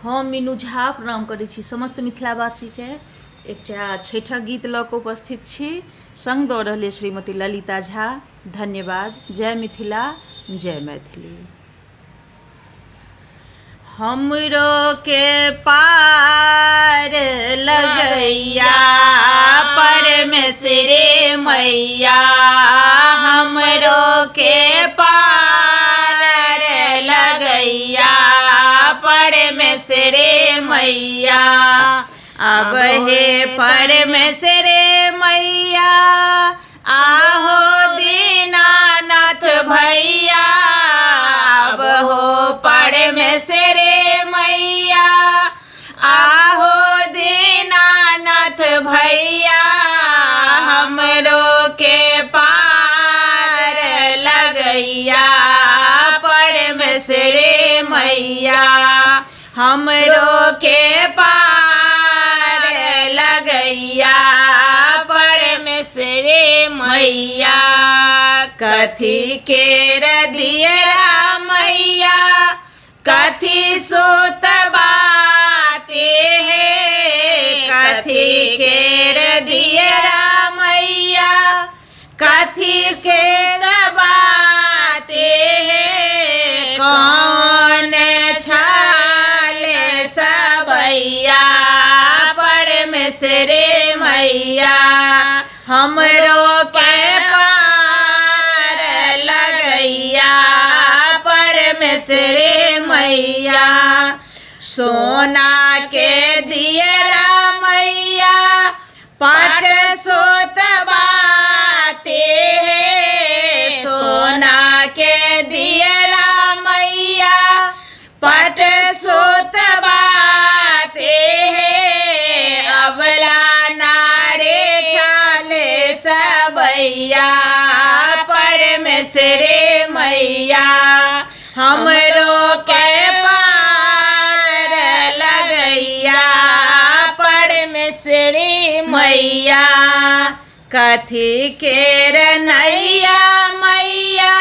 हम मीनू झा प्रणाम करै छी समस्त मिथिलावासीके। एकटा छठिक गीत लऽ कऽ उपस्थित छी। संग दऽ रहल अछि श्रीमती ललिता झा। धन्यवाद। जय मिथिला, जय मैथिली। हमरो के पार लगैया परमेश्वरी मैया, हमरो के पार लगैया परमेश्वरी मैया। अब हे परमेश्वरी मैया, आहो दीनानाथ भैया। अब हो परमेश्वरी मैया, आहो दीनानाथ भैया। हमरो के पार लगैया परमेश्वरी मैया, हमरो के पार लगैया परमेश्वरी मैया। कथी के दियरा मैया, कथी सोत बाते है। कथी के दियरा मैया, कथी के बाते है। कौन छाल सबैया परमेश्वरी मैया, हमरो के पार लगैया परमेश्वरी मैया। सोना के दियरा मैया, पाट सोत बाते है। सोना के दियरा मैया, पाट सोत बाते है। अबला नारे छाले सबैया परमेश्वरी मैया, हमरो के पार लगैया परमेश्वरी मैया। कथी के नैया मैया,